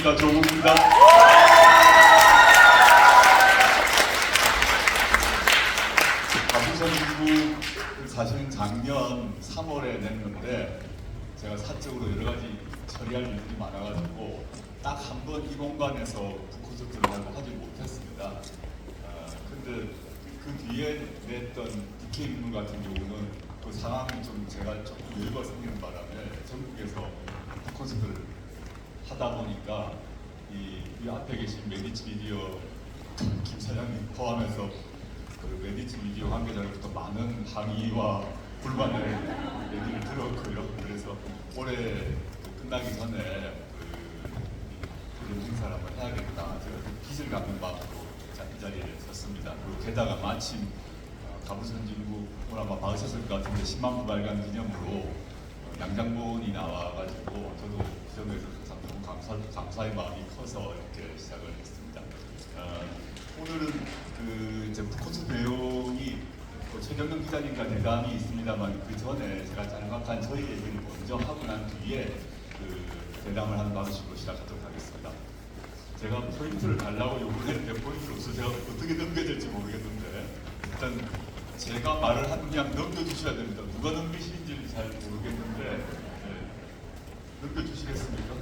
반갑습니다. 조국입니다. 가부선진국 사실은 작년 3월에 냈는데 제가 사적으로 여러 가지 처리할 일들이 많아가지고 딱 한 번 이 공간에서 북콘서트를 하지 못했습니다. 근데 그 뒤에 냈던 국회의원 같은 경우는 그 상황이 좀 제가 조금 여유가 생기는 바람에 전국에서 북콘서트를 하다 보니까 이 앞에 계신 메디치 미디어 김 사장님 포함해서 그 메디치 미디어 관계자로부터 많은 항의와 불만을 얘기를 들었고요. 그래서 올해 끝나기 전에 그 행사를 한번 해야겠다. 제가 그 빚을 갚는 마음으로 이 자리에 섰습니다. 그리고 게다가 마침 가부선진국 오늘 아마 받으셨을 것 같은데 10만 부 발간 기념으로 양장본이 나와가지고 저도 그 점에서 너무 감사의 마음이 커서 이렇게 시작을 했습니다. 오늘은 그 이제 북콘서트 내용이 최경영 기자님과 대담이 있습니다만 그 전에 제가 짤막한 저희 얘기를 먼저 하고 난 뒤에 그 대담을 하는 방식으로 시작하도록 하겠습니다. 제가 포인트를 달라고 요구했는데 포인트를 없어서 제가 어떻게 넘겨야 될지 모르겠는데 일단 제가 말을 하면 그냥 넘겨주셔야 됩니다. 누가 넘기시는지 잘 모르겠는데 네. 넘겨주시겠습니까?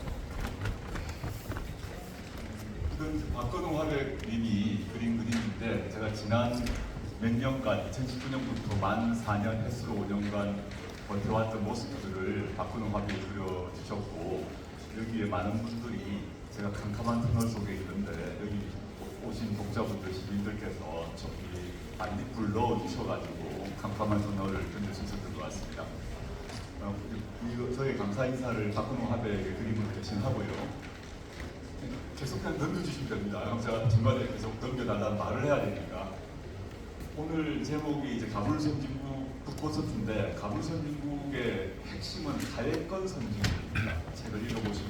이건 박건웅 화백님이 그린 그림인데 제가 지난 몇 년간 2019년부터 만 4년 횟수로 5년간 버텨왔던 모습들을 박건웅 화백이 그려주셨고 여기에 많은 분들이 제가 캄캄한 터널 속에 있는데 여기 오신 독자분들 시민들께서 저기 반딧불 넣어주셔가지고 캄캄한 터널을 견뎌주셨던 것 같습니다. 저희 감사 인사를 박건웅 화백의 그림으로 대신하고요. 계속 그냥 넘겨주시면 됩니다. 그럼 제가 중간에 계속 넘겨달라는 말을 해야 되니까. 오늘 제목이 이제 가불선진국 북콘서트인데 가불선진국의 핵심은 사회권 선진국입니다. 책을 읽어보신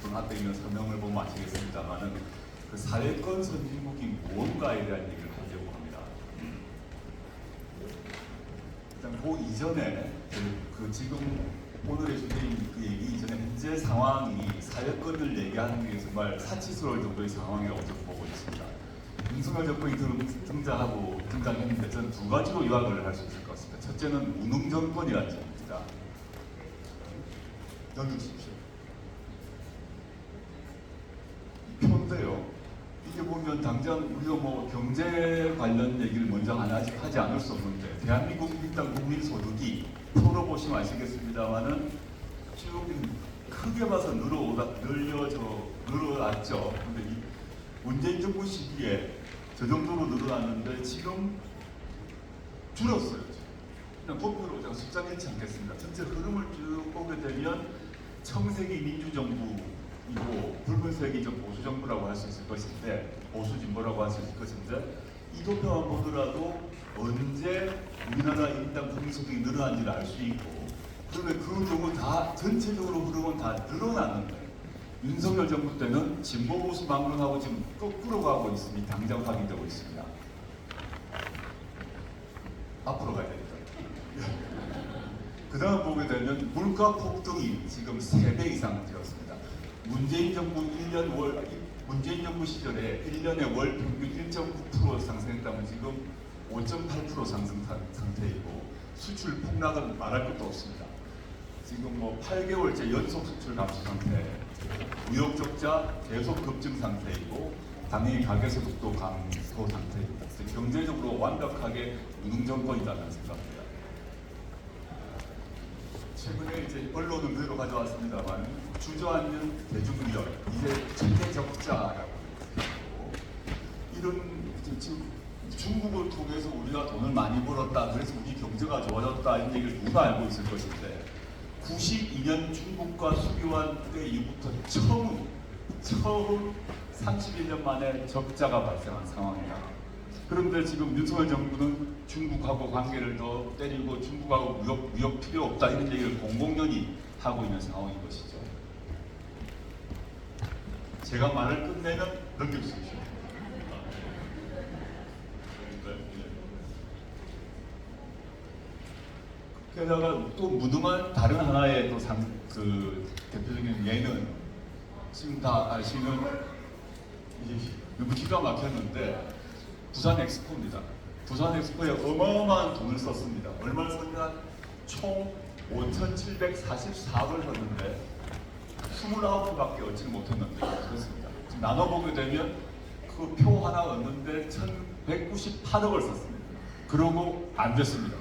분 앞에 있는 설명을 보면 아시겠습니다만은 그 사회권 선진국이 무언가에 대한 얘기를 하려고 합니다. 일단 그 이전에 그 지금 오늘의 주제인 그 얘기 이전에 현재 상황이 사회권을 얘기하는 게 정말 사치스러울 정도의 상황이라고 저는 보고 있습니다. 윤석열 정권이 등장했는데 저는 두 가지로 요약을 할 수 있을 것 같습니다. 첫째는 무능 정권이라는 점입니다. 넘겨주십시오. 이 표인데요. 이게 보면 당장 우리가 뭐 경제 관련 얘기를 먼저 하지 않을 수 없는데 대한민국 일단 국민소득이 표로 보시면 아시겠습니다만은 쭉 크게 봐서 늘어났죠. 근데 이 문재인 정부 시기에 저 정도로 늘어났는데 지금 줄었어요. 그냥 목표로 제가 숫자 내지 않겠습니다. 전체 흐름을 쭉 보게 되면 청색이 민주정부이고 붉은색이 좀 보수정부라고 할 수 있을 것인데 보수진보라고 할 수 있을 것인데 이 도표만 보더라도 언제 우리나라 인당 국민소득이 늘어난지를 알 수 있고 그러면 그 경우 다 전체적으로 흐름은 다 늘어나는데 윤석열 정부 때는 진보 보수 막론하고 지금 거꾸로 가고 있으니 당장 확인되고 있습니다. 앞으로 가야 됩니다. 그 다음 보게 되면 물가 폭등이 지금 3배 이상 되었습니다. 문재인 정부 시절에 1년에 월 평균 1.9% 상승했다면 지금 5.8% 상승 상태이고 수출 폭락은 말할 것도 없습니다. 지금 뭐 8개월째 연속 수출 감소 상태, 무역 적자 계속 급증 상태이고 당연히 가계소득도 감소 상태입니다. 경제적으로 완벽하게 무능 정권이라는 생각입니다. 최근에 이제 언론은 그대로 가져왔습니다만 주저앉는 대중력 이제 최대 적자라고 하고 이런 지금 중국을 통해서 우리가 돈을 많이 벌었다 그래서 우리 경제가 좋아졌다 이런 얘기를 누가 알고 있을 것인데 92년 중국과 수교한 때 이후부터 처음 31년 만에 적자가 발생한 상황이다. 그런데 지금 윤석열 정부는 중국하고 관계를 더 때리고 중국하고 무역 필요 없다 이런 얘기를 공공연히 하고 있는 상황인 것이죠. 제가 말을 끝내면 넘겨주십시오. 게다가 또 무능한 다른 하나의 또 대표적인 예는 지금 다 아시는 너무 기가 막혔는데 부산 엑스포입니다. 부산 엑스포에 어마어마한 돈을 썼습니다. 얼마를 썼냐? 총 5,744을 썼는데 29표밖에 얻지 못했는데 그렇습니다. 지금 나눠보게 되면 그 표 하나 얻는데 1,198억을 썼습니다. 그러고 안 됐습니다.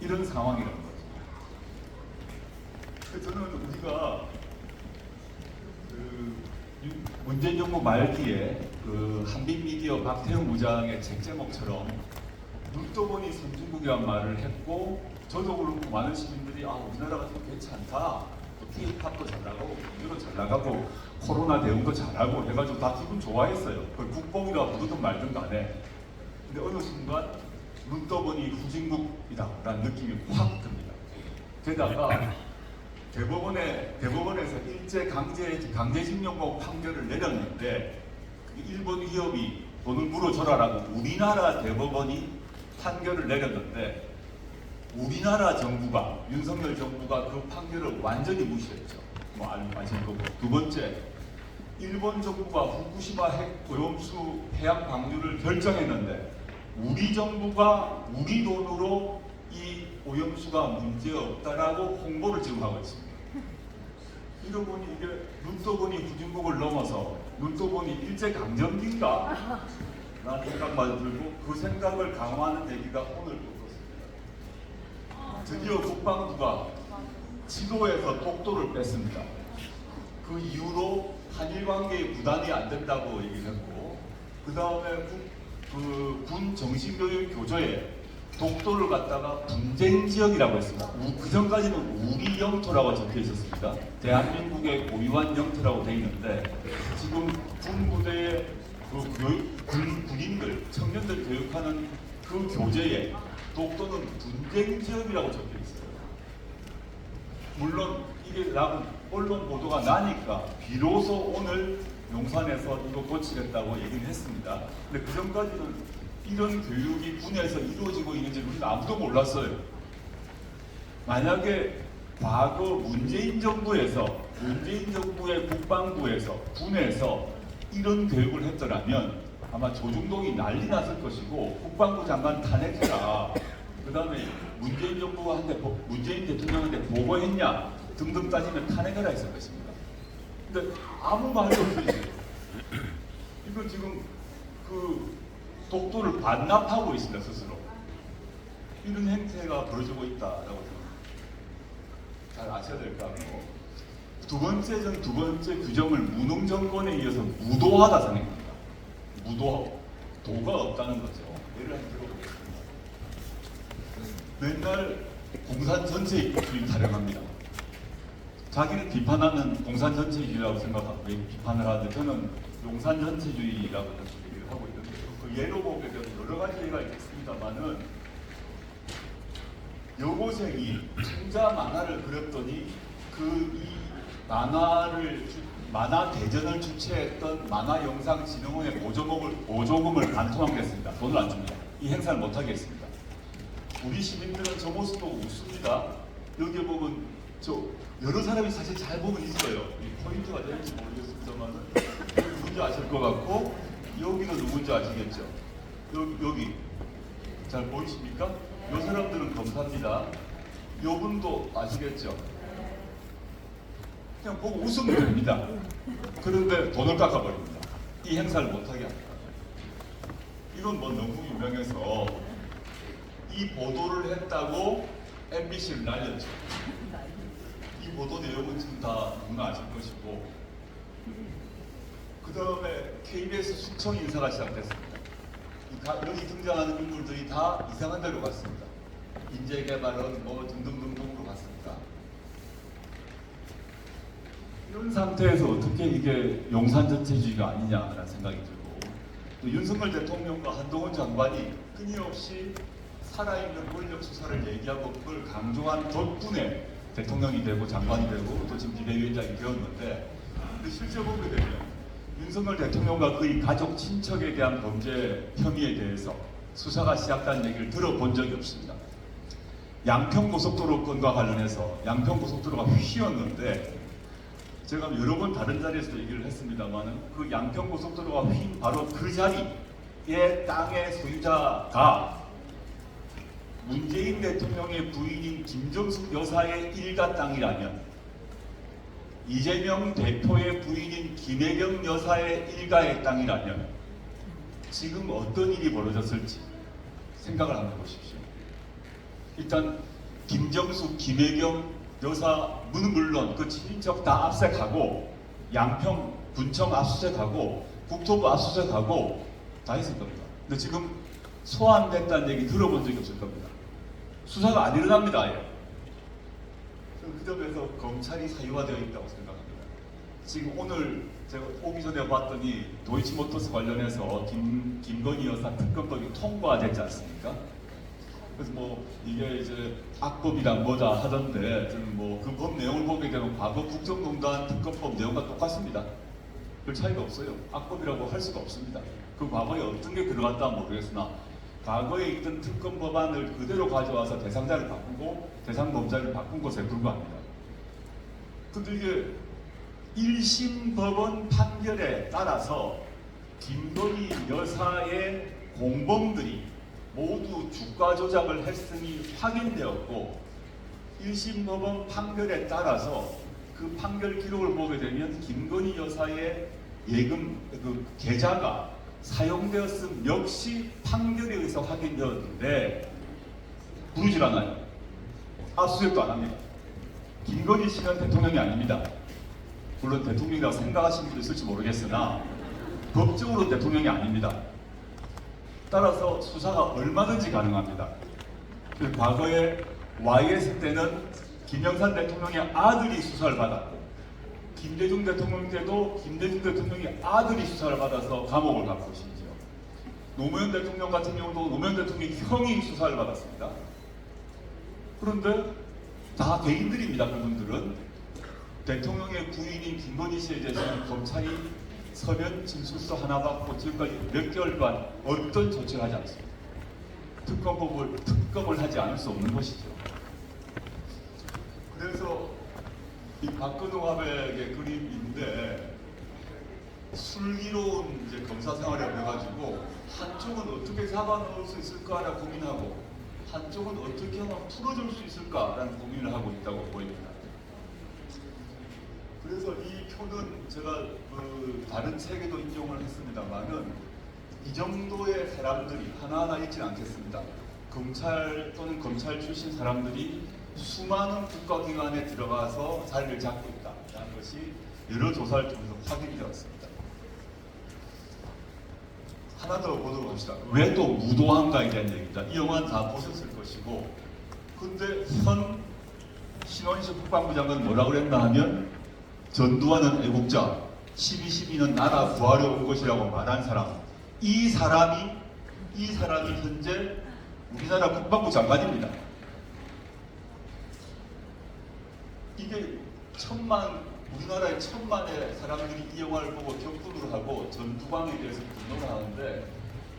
이런 상황이라는 거죠. 그래서 저는 우리가 문재인 정부 말기에 한빛미디어 박태웅 부장의 책 제목처럼 눈떠 보니 선진국이란 말을 했고, 저도 그렇고 많은 시민들이 우리나라가 좀 괜찮다, 또 K-팝도 잘 나가고 미디어도 잘 나가고 코로나 대응도 잘하고 해가지고 다 기분 좋아했어요. 그 국뽕이라 부르든 말든 간에. 근데 어느 순간 눈떠 보니 후진국이다라는 느낌이 확 듭니다. 게다가 대법원에서 일제 강제징용법 판결을 내렸는데 일본 기업이 돈을 물어줘라라고 우리나라 대법원이 판결을 내렸는데 우리나라 정부가, 윤석열 정부가 그 판결을 완전히 무시했죠. 뭐 아실 거고. 두 번째, 일본 정부가 후쿠시마 핵 오염수 해양 방류를 결정했는데 우리 정부가 우리 돈으로 이 오염수가 문제없다라고 홍보를 지금 하고 있습니다. 이러고 보니 이게 눈떠 보니 후진국을 넘어서 눈떠 보니 일제강점기인가? 라는 생각만 들고 그 생각을 강화하는 얘기가 오늘 떴습니다. 드디어 국방부가 지도에서 독도를 뺐습니다. 그 이후로 한일 관계에 부담이 안 된다고 얘기를 했고, 그 다음에 군 정신교육 교조에 독도를 갖다가 분쟁 지역이라고 했습니다. 그 전까지는 우리 영토라고 적혀 있었습니다. 대한민국의 고유한 영토라고 되어 있는데 지금 군부대의 군인들, 청년들 교육하는 그 교재에 독도는 분쟁 지역이라고 적혀 있어요. 물론 이게 나온 언론 보도가 나니까 비로소 오늘 용산에서 이거 고치겠다고 얘기를 했습니다. 근데 그 전까지는 이런 교육이 군에서 이루어지고 있는지 우리는 아무도 몰랐어요. 만약에 과거 문재인 정부의 국방부에서 군에서 이런 교육을 했더라면 아마 조중동이 난리 났을 것이고 국방부 장관 탄핵해라, 그 다음에 문재인 대통령한테 보고했냐 등등 따지면 탄핵해라 했을 것입니다. 근데 아무 말이 없어요. 이거 지금 독도를 반납하고 있습니다, 스스로. 이런 행태가 벌어지고 있다라고 잘 아셔야 될 것 같고, 두 번째 규정을 무능 정권에 이어서 무도하다 생각합니다. 도가 없다는 거죠. 예를 한번 들어보겠습니다. 맨날 공산 전체주의 타령합니다. 자기는 비판하는 공산 전체주의라고 생각하고 비판을 하는데 저는 용산 전체주의라고 얘기를 하고 있는데, 그 예로 보게 되면 여러 가지 예가 있겠습니다만은, 여고생이 청자 만화를 그렸더니 이 만화 대전을 주최했던 만화영상진흥원의 보조금을 반토막냈습니다. 돈을 안 줍니다. 이 행사를 못하게 했습니다. 우리 시민들은 저 모습도 웃습니다. 여기 보면 여러 사람이 사실 잘 보면 있어요. 이 포인트가 될지 모르겠습니다만은 누군지 아실 것 같고, 여기는 누군지 아시겠죠? 여기 잘 보이십니까? 이 사람들은 검사입니다. 이분도 아시겠죠? 그냥 보고 웃으면 됩니다. 그런데 돈을 깎아버립니다. 이 행사를 못하게 합니다. 이건 뭐 너무 유명해서 이 보도를 했다고 MBC를 날렸죠. 이 보도 내용은 지금 다 누구나 아실 것이고, 그 다음에 KBS 숙청 인사가 시작됐습니다. 여기 등장하는 인물들이 다 이상한 데로 갔습니다. 인재개발은 뭐 등등등등으로 갔습니다. 이런 상태에서 어떻게 이게 용산 전체주의가 아니냐라는 생각이 들고, 또 윤석열 대통령과 한동훈 장관이 끊임없이 살아있는 권력 수사를 얘기하고 그걸 강조한 덕분에 대통령이 되고 장관이 되고 또 지금 비대위원장이 되었는데, 근데 실제 보게 되면 윤석열 대통령과 그의 가족 친척에 대한 범죄 혐의에 대해서 수사가 시작된 얘기를 들어본 적이 없습니다. 양평고속도로 건과 관련해서 양평고속도로가 휘었는데 제가 여러 번 다른 자리에서도 얘기를 했습니다만 그 양평고속도로가 휜 바로 그 자리의 땅의 소유자가 문재인 대통령의 부인인 김정숙 여사의 일가 땅이라면 이재명 대표의 부인인 김혜경 여사의 일가의 땅이라면 지금 어떤 일이 벌어졌을지 생각을 한번 해보십시오. 일단 김정숙, 김혜경 여사는 물론 그 친인척 다 압색하고 양평, 군청 압수색하고 국토부 압수색하고 다 했을 겁니다. 근데 지금 소환됐다는 얘기 들어본 적이 없을 겁니다. 수사가 안 일어납니다. 아예. 그 점에서 검찰이 사유화되어 있다고 생각합니다. 지금 오늘 제가 오기 전에 봤더니 도이치모터스 관련해서 김건희 여사 특검법이 통과됐지 않습니까? 그래서 뭐 이게 이제 악법이랑 뭐다 하던데 저는 뭐 그 법 내용을 보게 되면 과거 국정농단 특검법 내용과 똑같습니다. 별 차이가 없어요. 악법이라고 할 수가 없습니다. 그 과거에 어떤 게 들어갔다 모르겠으나 과거에 있던 특검 법안을 그대로 가져와서 대상자를 바꾸고 대상범자를 바꾼 것에 불과합니다. 근데 이게 1심 법원 판결에 따라서 김건희 여사의 공범들이 모두 주가 조작을 했음이 확인되었고 1심 법원 판결에 따라서 그 판결 기록을 보게 되면 김건희 여사의 예금 그 계좌가 사용되었음 역시 판결에 의해서 확인되었는데 부르질 않아요. 압수수색도 안 합니다. 김건희 씨는 대통령이 아닙니다. 물론 대통령이라고 생각하시는 분도 있을지 모르겠으나 법적으로 대통령이 아닙니다. 따라서 수사가 얼마든지 가능합니다. 과거에 YS 때는 김영삼 대통령의 아들이 수사를 받았고 김대중 대통령 때도 김대중 대통령의 아들이 수사를 받아서 감옥을 갔고 심지어 노무현 대통령 같은 경우도 노무현 대통령의 형이 수사를 받았습니다. 그런데 다 개인들입니다. 그분들은 대통령의 부인인 김건희 씨에 대해서는 검찰이 서면 진술서 하나 받고 지금까지 몇 개월간 어떤 조치를 하지 않습니다. 특검을 하지 않을 수 없는 것이죠. 그래서 이 박근호 화백의 그림인데 슬기로운 이제 검사 생활을 해가지고 한쪽은 어떻게 잡아넣을 수 있을까라는 고민하고 한쪽은 어떻게 하면 풀어줄 수 있을까라는 고민을 하고 있다고 보입니다. 그래서 이 표는 제가 다른 책에도 인용을 했습니다만은 이 정도의 사람들이 하나하나 읽지는 않겠습니다. 검찰 또는 검찰 출신 사람들이 수많은 국가기관에 들어가서 자리를 잡고 있다는 것이 여러 조사를 통해서 확인되었습니다. 하나 더 보도록 합시다. 왜 또 무도한가에 대한 얘기입니다. 이 영화는 다 보셨을 것이고 근데 현 신원식 국방부 장관은 뭐라고 그랬나 하면 전두환은 애국자, 12.12는 나라 구하려 온 것이라고 말한 사람 이 사람이 현재 우리나라 국방부 장관입니다. 이게 우리나라의 1,000만의 사람들이 이 영화를 보고 격분을 하고 전두광에 대해서 분노를 하는데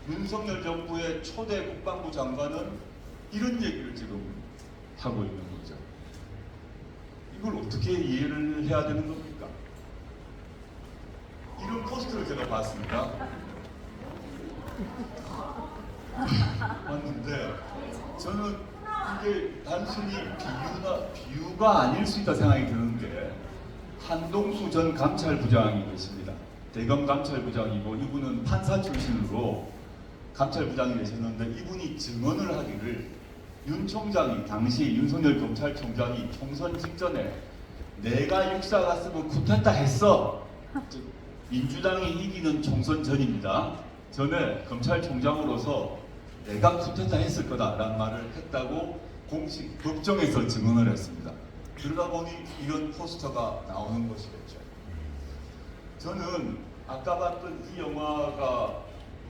윤석열 정부의 초대 국방부 장관은 이런 얘기를 지금 하고 있는 거죠. 이걸 어떻게 이해를 해야 되는 겁니까? 이런 포스터를 제가 봤습니다. 봤는데 저는 이게 단순히 비유가 아닐 수 있다 생각이 드는데 한동수 전 감찰부장이 계십니다. 대검 감찰부장이고 이분은 판사 출신으로 감찰부장이 되셨는데 이분이 증언을 하기를 윤 총장이 당시 윤석열 검찰총장이 총선 직전에 내가 육사 갔으면 쿠데타 했어. 민주당이 이기는 총선 전입니다. 전에 검찰총장으로서 내가 쿠데타 했을 거다라는 말을 했다고 공식 법정에서 증언을 했습니다. 그러다 보니 이런 포스터가 나오는 것이겠죠. 저는 아까 봤던 이 영화가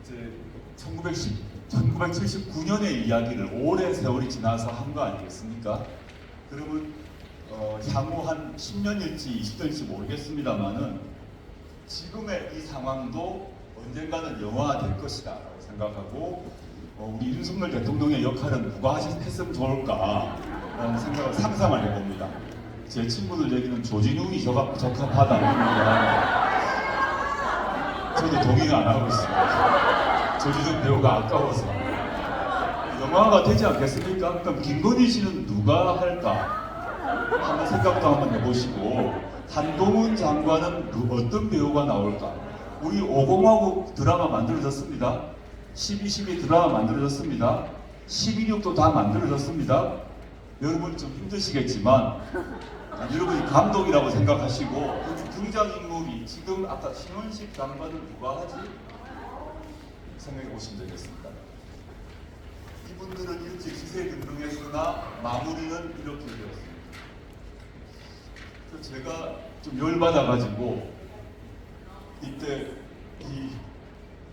이제 1979년의 이야기를 오랜 세월이 지나서 한 거 아니겠습니까? 그러면 향후 한 10년일지 20년일지 모르겠습니다만은 지금의 이 상황도 언젠가는 영화화될 것이다 라고 생각하고 우리 윤석열 대통령의 역할은 누가 했으면 좋을까 라는 생각을 상상을 해봅니다. 제 친구들 얘기는 조진웅이 적합하다 이런 얘기하는데 저도 동의는 안 하고 있습니다. 조진웅 배우가 아까워서. 영화가 되지 않겠습니까? 그럼 김건희 씨는 누가 할까? 한번 생각도 한번 해보시고, 한동훈 장관은 어떤 배우가 나올까? 우리 5공화국 드라마 만들어졌습니다. 12.12 드라마 만들어졌습니다. 12.6도 다 만들어졌습니다. 여러분이 좀 힘드시겠지만 여러분이 감독이라고 생각하시고, 등장인물이 지금 아까 신원식 장관을 누가 하지? 생각해 보시면 되겠습니다. 이분들은 일찍 기세에 등등했으나 마무리는 이렇게 되었습니다. 그래서 제가 좀 열받아가지고 이때 이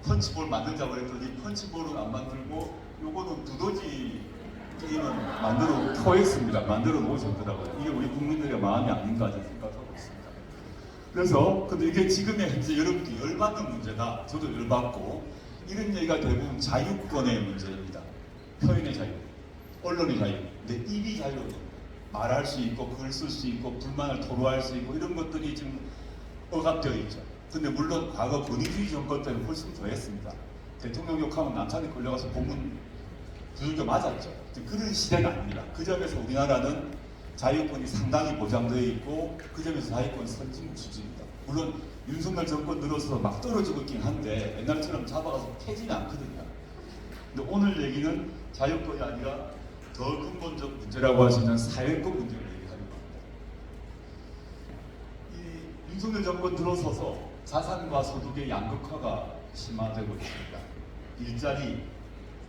펀치볼 만들자고 했더니 펀치볼은 안 만들고 요거는 두더지 게임은 만들어 토했습니다. 만들어 놓으셨더라고요. 이게 우리 국민들의 마음이 아닌가 생각하고 있습니다. 그래서 근데 이게 지금의 현재 여러분들이 열받는 문제다. 저도 열받고, 이런 얘기가 대부분 자유권의 문제입니다. 표현의 자유, 언론의 자유, 근데 입이 자유로도 말할 수 있고 글 쓸 수 있고 불만을 토로할 수 있고 이런 것들이 지금 억압되어 있죠. 근데 물론 과거 권위주의 정권 때는 훨씬 더했습니다. 대통령 욕하면 남산에 걸려가서 본문 두들겨 맞았죠. 그런 시대는 아닙니다. 그 점에서 우리나라는 자유권이 상당히 보장되어 있고 그 점에서 자유권 선진국 수준입니다. 물론 윤석열 정권 들어서 막 떨어지고 있긴 한데 옛날처럼 잡아가서 패지는 않거든요. 근데 오늘 얘기는 자유권이 아니라 더 근본적 문제라고 할 수 있는 사회권 문제를 얘기하는 겁니다. 이 윤석열 정권 들어서서 자산과 소득의 양극화가 심화되고 있습니다. 일자리,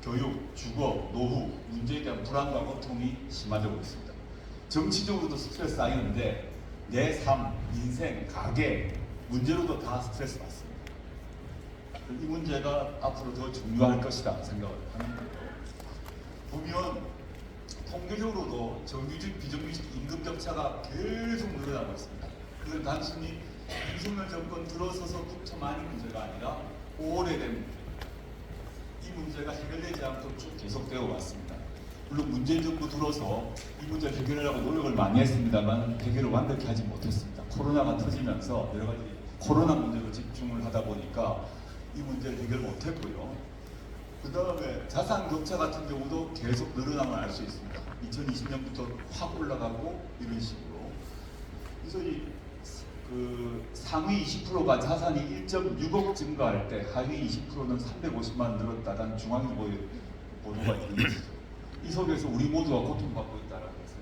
교육, 주거, 노후 문제에 대한 불안과 고통이 심화되고 있습니다. 정치적으로도 스트레스 쌓이는데 내 삶, 인생, 가계 문제로도 다 스트레스 받습니다. 이 문제가 앞으로 더 중요할 것이다 생각을 합니다. 보면 통계적으로도 정규직, 비정규직 임금 격차가 계속 늘어나고 있습니다. 이건 단순히 윤석열 정권 들어서서부터만이 문제가 아니라 오래된 문제입니다. 이 문제가 해결되지 않고 쭉 계속되어 왔습니다. 물론 문재인 정부 들어서 이 문제를 해결하려고 노력을 많이 했습니다만 해결을 완벽히 하지 못했습니다. 코로나가 터지면서 여러 가지 코로나 문제로 집중을 하다 보니까 이 문제를 해결 못했고요. 그 다음에 자산 격차 같은 경우도 계속 늘어남을 알 수 있습니다. 2020년부터 확 올라가고 이런 식으로. 그래서 그 상위 20%가 자산이 1.6억 증가할 때 하위 20%는 350만 늘었다는 중앙일보의 보도가 있는 것이죠. 이 속에서 우리 모두가 고통받고 있다는 것을.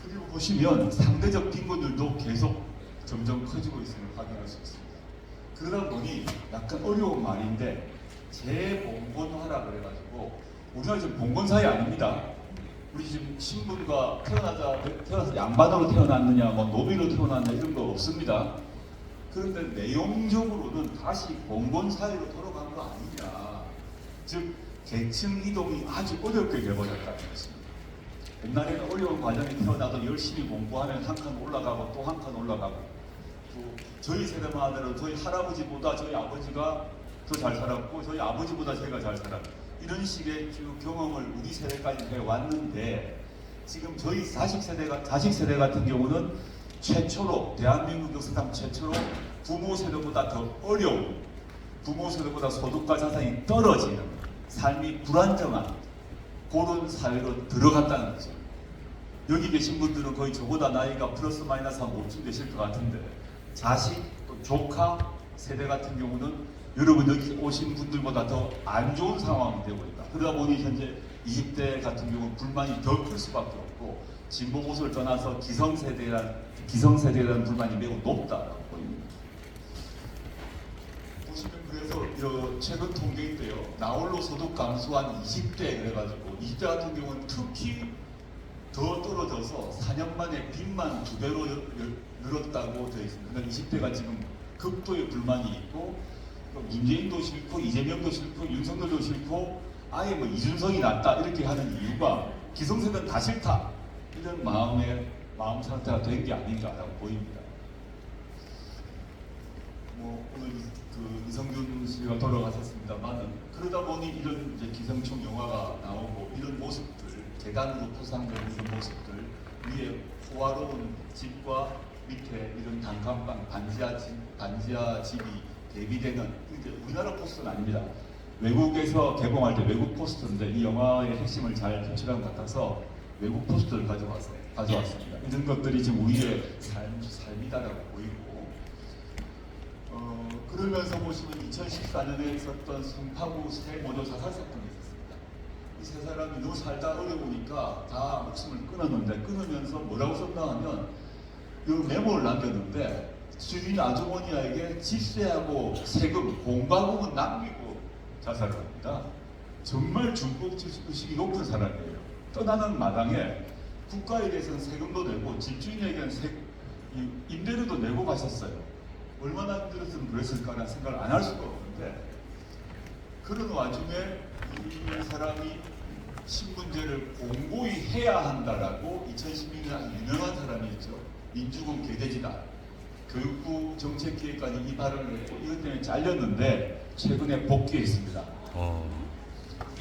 그리고 보시면 상대적 빈곤율도 계속 점점 커지고 있음을 확인할 수 있습니다. 그러다 보니 약간 어려운 말인데 재봉건화라 그래가지고, 우리가 지금 봉건사회 아닙니다. 우리 지금 신분과 태어나서 양반으로 태어났느냐, 뭐 노비로 태어났느냐 이런 거 없습니다. 그런데 내용적으로는 다시 봉건사회로 돌아간 거 아니냐. 즉 계층 이동이 아주 어렵게 되어버렸다는 것입니다. 옛날에는 어려운 과정에 태어나도 열심히 공부하면 한 칸 올라가고 또 한 칸 올라가고, 또 저희 세대만 하더라도 저희 할아버지보다 저희 아버지가 더 잘 살았고 저희 아버지보다 제가 잘 살았고 이런 식의 쭉 경험을 우리 세대까지 해왔는데, 지금 저희 자식 세대 같은 경우는 최초로 대한민국 역사상 최초로 부모 세대보다 더 어려운, 부모 세대보다 소득과 자산이 떨어지는 삶이 불안정한 그런 사회로 들어갔다는 거죠. 여기 계신 분들은 거의 저보다 나이가 플러스 마이너스 한 5쯤 되실 것 같은데, 자식 또 조카 세대 같은 경우는 여러분 여기 오신 분들보다 더 안 좋은 상황이 되고 있다. 그러다 보니 현재 20대 같은 경우는 불만이 더 클 수밖에 없고, 진보 보수를 떠나서 기성세대라는 불만이 매우 높다라고 보입니다. 보시면 그래서 최근 통계인데요, 나홀로 소득 감소한 20대 그래가지고 20대 같은 경우는 특히 더 떨어져서 4년 만에 빚만 2배로 늘었다고 되어 있습니다. 그러니까 20대가 지금 극도의 불만이 있고, 문재인도 싫고 이재명도 싫고 윤석열도 싫고 아예 뭐 이준석이 낫다 이렇게 하는 이유가 기성세대는 다 싫다 이런 마음 상태가 된 게 아닌가라고 보입니다. 뭐 오늘 그 이성균 씨가 돌아가셨습니다만은, 그러다 보니 이런 이제 기생충 영화가 나오고 이런 모습들, 계단으로 포상되는 이런 모습들, 위에 호화로운 집과 밑에 이런 단칸방 반지하 집이 대비되는 이제 우리나라 포스터는 아닙니다. 외국에서 개봉할 때 외국 포스터인데 이 영화의 핵심을 잘 표출한 것 같아서 외국 포스터를 가져왔습니다. 이런 것들이 지금 우리의 삶이다라고 보이고 그러면서 보시면 2014년에 있었던 송파구 세 모녀 자살 사건이 있었습니다. 이 세 사람이 너무 살다 어려우니까 다 목숨을 끊었는데 끊으면서 뭐라고 썼나 하면 이 메모를 남겼는데 주인 아주머니에게 집세하고 세금, 공과금은 남기고 자살을 합니다. 정말 중국의식이 높은 사람이에요. 떠나는 마당에 국가에 대해서는 세금도 내고 집주인에게는 임대료도 내고 가셨어요. 얼마나 힘들었으면 그랬을까라는 생각을 안 할 수가 없는데 그런 와중에 이 사람이 신분제를 공고히 해야 한다라고 2016년에 유명한 사람이 있죠. 민주공 개돼지다. 교육부 정책기획관이 이 발언을 했고 이것 때문에 잘렸는데 최근에 복귀했습니다.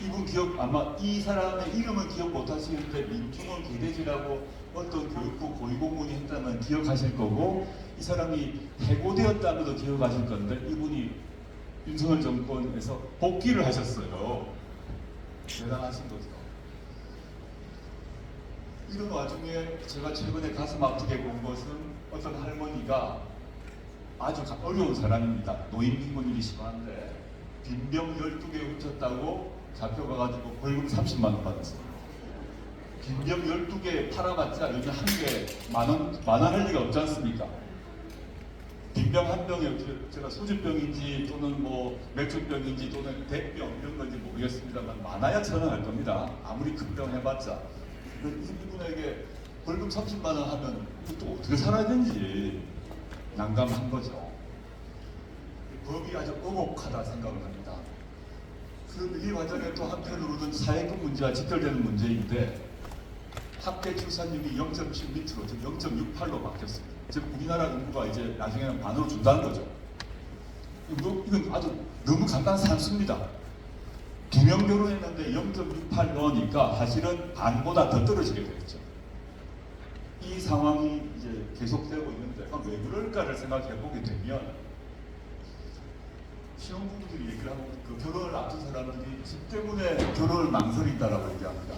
이분 기억 아마 이 사람의 이름은 기억 못하시는데 민주공 개돼지라고 어떤 교육부 고위공무원이 했다면 기억하실 거고 이 사람이 해고되었다고도 기억하실 건데 이분이 윤석열 정권에서 복귀를 하셨어요. 대단하신 거죠. 이런 와중에 제가 최근에 가슴 아프게 본 것은 어떤 할머니가 아주 어려운 사람입니다. 노인 빈곤율이 심한데 빈병 12개 훔쳤다고 잡혀가가지고 벌금 30만 원 받았어요. 빈병 12개 팔아봤자 요즘 한 개 만원 할 리가 없지 않습니까? 빈병 한 병에 제가 소주병인지 또는 뭐 맥주병인지 또는 대병 이런 건지 모르겠습니다만 많아야 1,000원 할 겁니다. 아무리 큰 병 해봤자. 이분에게 벌금 30만 원 하면 또 어떻게 살아야 되는지 난감한 거죠. 법이 아주 엄혹하다 생각을 합니다. 그런데 이 과정에 또 한편으로는 사회적 문제와 직결되는 문제인데 합계 출산율이 0.7 밑으로 즉 0.68로 바뀌었습니다. 즉 우리나라 인구가 이제 나중에는 반으로 준다는 거죠. 이건 아주 너무 간단한 산수입니다. 2명 결혼했는데 0.68 넣으니까 사실은 반보다 더 떨어지게 되겠죠. 이 상황이 이제 계속되고 있는데 왜 그럴까를 생각해 보게 되면 신혼부부들이 얘기를 하고 그 결혼을 앞둔 사람들이 집 때문에 결혼을 망설인다라고 얘기합니다.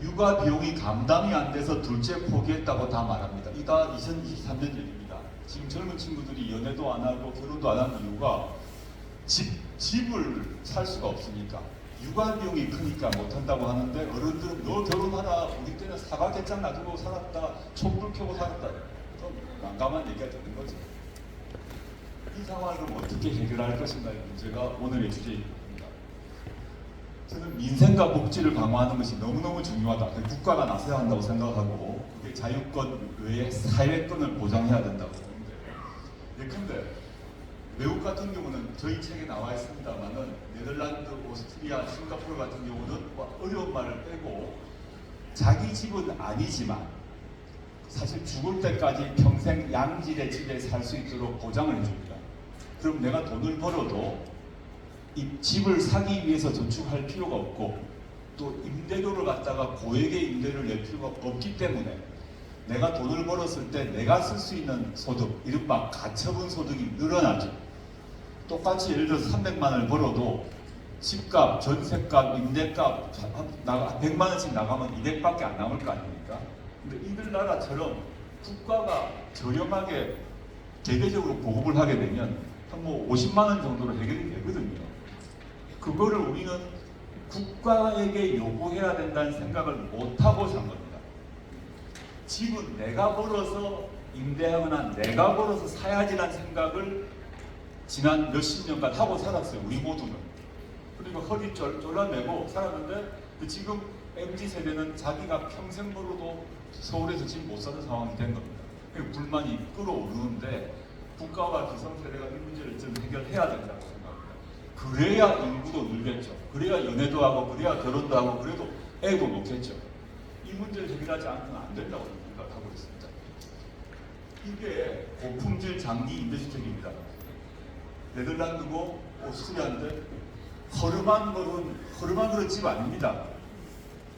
육아 비용이 감당이 안 돼서 둘째 포기했다고 다 말합니다. 이다 2023년 얘기입니다. 지금 젊은 친구들이 연애도 안 하고 결혼도 안 하는 이유가 집을 살 수가 없으니까 육아 비용이 크니까 못한다고 하는데 어른들은 너 결혼하라 우리 때는 사과개장 놔두고 살았다 촛불 켜고 살았다 좀 난감한 얘기가 되는 거죠. 이 상황을 그럼 어떻게 해결할 것인가의 문제가 오늘의 주제입니다. 저는 민생과 복지를 강화하는 것이 너무너무 중요하다. 국가가 나서야 한다고 생각하고 그게 자유권 외에 사회권을 보장해야 된다고 보는데 예컨대 외국 같은 경우는 저희 책에 나와 있습니다만은 네덜란드, 오스트리아, 싱가포르 같은 경우는 어려운 말을 빼고 자기 집은 아니지만 사실 죽을 때까지 평생 양질의 집에 살 수 있도록 보장을 해줍니다. 그럼 내가 돈을 벌어도 이 집을 사기 위해서 저축할 필요가 없고 또 임대료를 갖다가 고액의 임대료를 낼 필요가 없기 때문에 내가 돈을 벌었을 때 내가 쓸 수 있는 소득, 이른바 가처분 소득이 늘어나죠. 똑같이 예를 들어서 300만 원을 벌어도 집값, 전세값, 임대값 100만 원씩 나가면 200밖에 안 남을 거 아닙니까? 근데 이들 나라처럼 국가가 저렴하게 대대적으로 보급을 하게 되면 한 뭐 50만 원 정도로 해결이 되거든요. 그거를 우리는 국가에게 요구해야 된다는 생각을 못하고 산 겁니다. 집은 내가 벌어서 임대하거나 내가 벌어서 사야지라는 생각을 지난 몇십 년간 하고 살았어요. 우리 모두는. 그리고 허리 졸라매고 살았는데 지금 MZ세대는 자기가 평생 벌어도 서울에서 집 못 사는 상황이 된 겁니다. 불만이 끌어오르는데 국가와 기성세대가 이 문제를 좀 해결해야 된다고 생각합니다. 그래야 인구도 늘겠죠. 그래야 연애도 하고 그래야 결혼도 하고 그래도 애도 놓겠죠. 이 문제를 해결하지 않으면 안 된다고 생각하고 있습니다. 이게 고품질 장기 임대주택입니다. 네덜란드고 오스트리아인데 허름한 그런 집 아닙니다.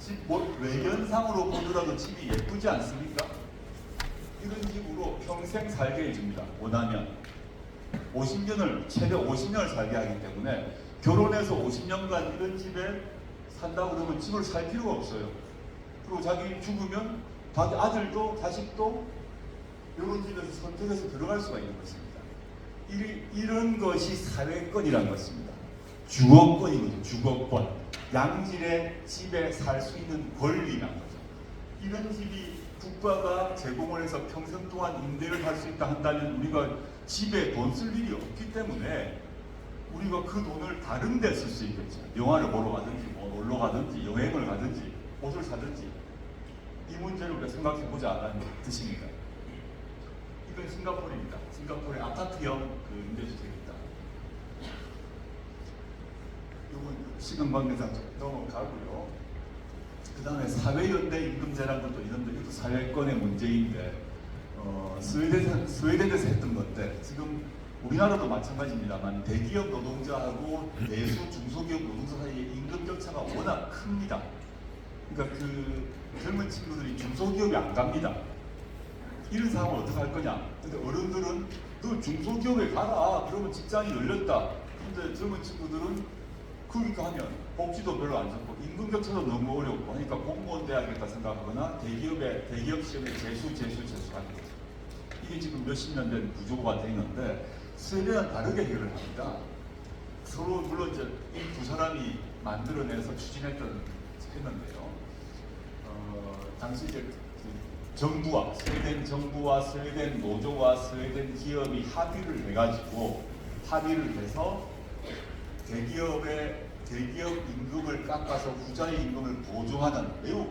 집 외견상으로 보더라도 집이 예쁘지 않습니까? 이런 집으로 평생 살게 해줍니다. 원하면 50년을 최대 50년을 살게 하기 때문에 결혼해서 50년간 이런 집에 산다고 그러면 집을 살 필요가 없어요. 그리고 자기 죽으면 자기 아들도 자식도 이런 집에서 선택해서 들어갈 수가 있는 것입니다. 이런 것이 사회권이라는 것입니다. 주거권이거든요. 주거권. 양질의 집에 살 수 있는 권리라는 거죠. 이런 집이 국가가 제공을 해서 평생 동안 임대를 할 수 있다 한다면 우리가 집에 돈 쓸 일이 없기 때문에 우리가 그 돈을 다른 데 쓸 수 있겠죠. 영화를 보러 가든지 뭐 놀러 가든지 여행을 가든지 옷을 사든지 이 문제를 우리가 생각해 보자라는 뜻입니다. 이건 싱가포르입니다. 싱가포르의 아파트형 그 임대주택입니다. 이건 시간 관계상 좀 넘어가고요. 그 다음에 사회연대 임금제라는 것도 이런데 이것도 사회권의 문제인데 스웨덴에서 했던 건데 지금 우리나라도 마찬가지입니다만 대기업 노동자하고 내수 중소기업 노동자 사이의 임금 격차가 워낙 큽니다. 그러니까 그 젊은 친구들이 중소기업에 안 갑니다. 이런 상황을 어떻게 할 거냐? 근데 어른들은 너 중소기업에 가라. 그러면 직장이 열렸다. 근데 젊은 친구들은 그러니까 하면 복지도 별로 안 좋고 임금 격차도 너무 어렵고 하니까 공무원 돼야겠다 생각하거나 대기업 시험에 재수하는 거죠. 이게 지금 몇십 년 된 구조가 되어 있는데 스웨덴은 다르게 해결을 합니다. 서로 물론 이제 이 두 사람이 만들어내서 추진했던 했는데요. 당시 이제 정부와 스웨덴 정부와 스웨덴 노조와 스웨덴 기업이 합의를 해서 대기업 임금을 깎아서 부자의 임금을 보조하는 매우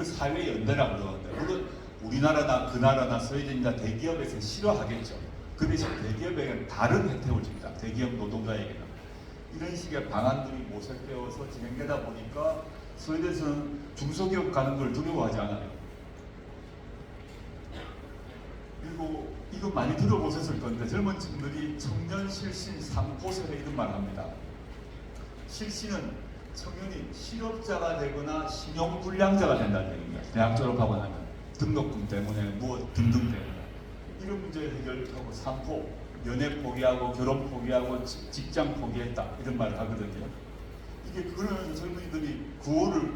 사회 연대라고 그러는데 물론 우리나라나 그 나라나 스웨덴이나 대기업에서 싫어하겠죠. 그 대신 대기업에게는 다른 혜택을 줍니다. 대기업 노동자에게는 이런 식의 방안들이 모색되어서 진행되다 보니까 스웨덴에서는 중소기업 가는 걸 두려워하지 않아요. 그리고 이거 많이 들어보셨을 건데 젊은 친구들이 청년 실신 3포세에 이런 말을 합니다. 실신은 청년이 실업자가 되거나 신용불량자가 된다는 얘기입니다. 대학 졸업하고 나면 등록금 때문에 무엇 등등 때문에 이런 문제를 해결하고 3포 연애 포기하고 결혼 포기하고 직장 포기했다 이런 말을 하거든요. 이게 그러면서 젊은이들이 구호를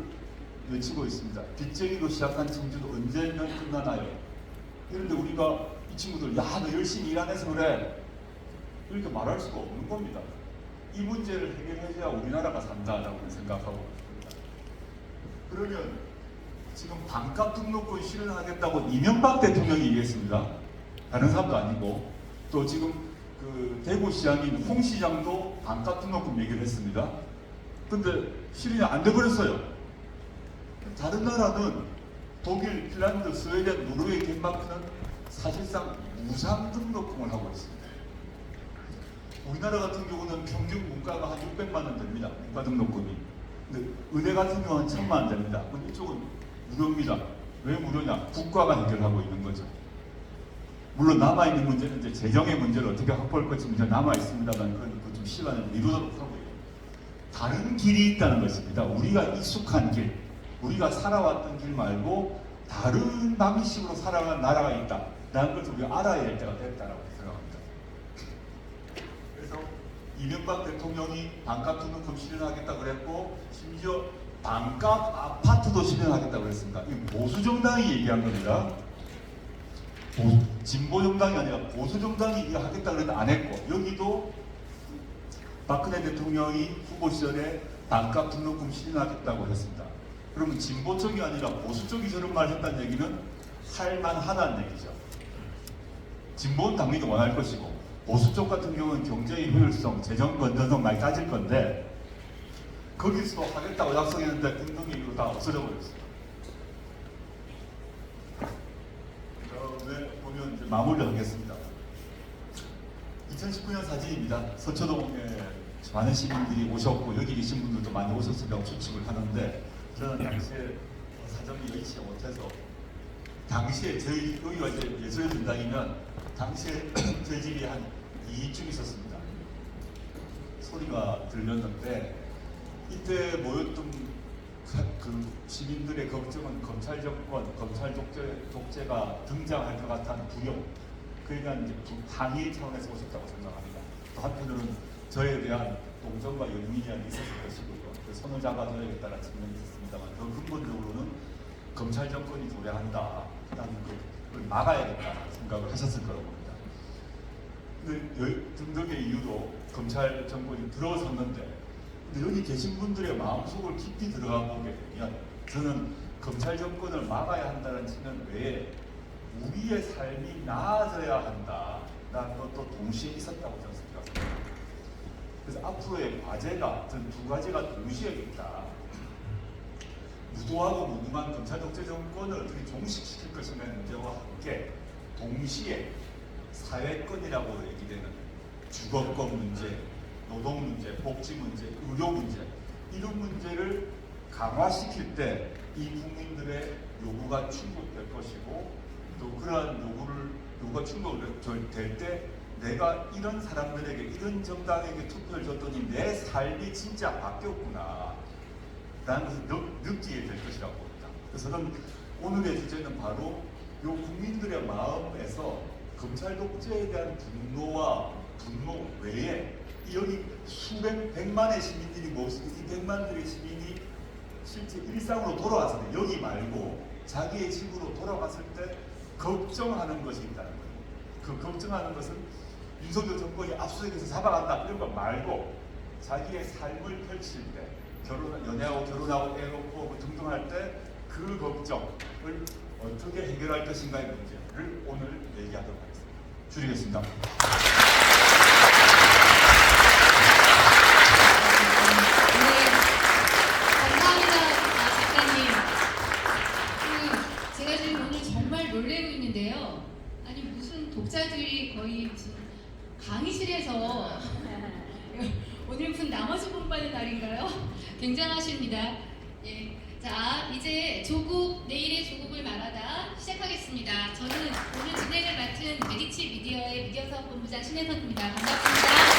외치고 있습니다. 빚쟁이로 시작한 청주도 언제면 끝나나요? 그런데 우리가 이 친구들 야 너 열심히 일 안 해서 그래 이렇게 말할 수가 없는 겁니다. 이 문제를 해결해야 우리나라가 산다라고 생각하고 있습니다. 그러면 지금 반값 등록금 실현하겠다고 이명박 대통령이 얘기했습니다. 다른 사람도 아니고 또 지금 그 대구시장인 홍 시장도 반값 등록금 얘기를 했습니다. 근데 실현이 안 돼버렸어요. 다른 나라는 독일, 핀란드, 스웨덴, 노르웨이, 덴마크는 사실상 무상 등록금을 하고 있습니다. 우리나라 같은 경우는 평균 문가가 한 600만 원 됩니다. 문가 등록금이. 근데 의대 같은 경우는 1000만 원 됩니다. 근데 이쪽은 무료입니다. 왜 무료냐? 국가가 해결하고 있는 거죠. 물론 남아있는 문제는 이제 재정의 문제를 어떻게 확보할 것인지 문제 남아있습니다만 그건 좀 시간을 미루도록 하고요. 다른 길이 있다는 것입니다. 우리가 익숙한 길, 우리가 살아왔던 길 말고 다른 방식으로 살아가는 나라가 있다. 라는 것을 우리가 알아야 할 때가 됐다라고 생각합니다. 그래서 이명박 대통령이 반값 등록금 실현하겠다 그랬고 심지어 반값 아파트도 실현하겠다 그랬습니다. 이 보수정당이 얘기한 겁니다. 진보정당이 아니라 보수정당이 이거 하겠다 그랬는데 안 했고 여기도 박근혜 대통령이 후보 시절에 반값 등록금 실현하겠다고 했습니다. 그러면 진보 쪽이 아니라 보수 쪽이 저런 말을 했다는 얘기는 할만하다는 얘기죠. 진보는 당연히 원할 것이고 보수 쪽 같은 경우는 경제의 효율성, 재정 건전성 많이 따질 건데 거기서도 하겠다고 약속했는데 등등이 다 없어져 버렸습니다. 다음에 보면 이제 마무리를 하겠습니다. 2019년 사진입니다. 서초동에 많은 시민들이 오셨고 여기 계신 분들도 많이 오셨으니까 추측을 하는데 저는 당시에 사정이 여의치 못해서 당시에 저희 여기가 이제 예술의 전당이면 당시에 저희 집이 한 2층 있었습니다. 소리가 들렸는데 이때 모였던 그 시민들의 걱정은 검찰 정권, 검찰 독재가 등장할 것 같다는 두려움, 그에 대한 이제 항의 차원에서 오셨다고 생각합니다. 또 한편으로는 저에 대한 동정과 연민이 있었을 것이고요. 그 손을 잡아줘야겠다는 측면이 있었습니다만, 더 근본적으로는 검찰 정권이 도래한다라는 그걸 막아야겠다는 생각을 하셨을 거라고 봅니다. 근데 등등의 이유로 검찰 정권이 들어섰는데, 근데 여기 계신 분들의 마음속을 깊이 들어가 보게 되면 저는 검찰 정권을 막아야 한다는 측면 외에 우리의 삶이 나아져야 한다라는 것도 동시에 있었다고 저는 생각합니다. 그래서 앞으로의 과제가 저는 두 가지가 동시에 있다. 무도하고 무능한 검찰 독재 정권을 어떻게 종식시킬 것이냐는 문제와 함께 동시에 사회권이라고 얘기되는 주거권 문제, 노동 문제, 복지 문제, 의료 문제, 이런 문제를 강화시킬 때 이 국민들의 요구가 충족될 것이고, 또 그러한 요구가 충족될 때 내가 이런 사람들에게, 이런 정당에게 투표를 줬더니 내 삶이 진짜 바뀌었구나 라는 것을 느끼게 될 것이라고 봅니다. 그래서 저는 오늘의 주제는 바로 요 국민들의 마음에서 검찰 독재에 대한 분노 외에 여기 백만의 시민들이 모시고 이 백만들의 시민이 실제 일상으로 돌아왔을 때, 여기 말고 자기의 집으로 돌아갔을 때 걱정하는 것이 있다는 거예요. 그 걱정하는 것은 윤석열 정권이 압수수색해서 잡아간다 이런 거 말고 자기의 삶을 펼칠 때, 연애하고 결혼하고 애 놓고 등등 할 때 그 걱정을 어떻게 해결할 것인가의 문제를 오늘 얘기하도록 하겠습니다. 줄이겠습니다. 놀래고 있는데요. 아니 무슨 독자들이 거의 무슨 강의실에서 오늘 무슨 나머지 공부하는 날인가요? 굉장하십니다. 예, 자 이제 조국, 내일의 조국을 말하다 시작하겠습니다. 저는 오늘 진행을 맡은 메디치 미디어의 미디어사업 본부장 신혜선입니다. 반갑습니다.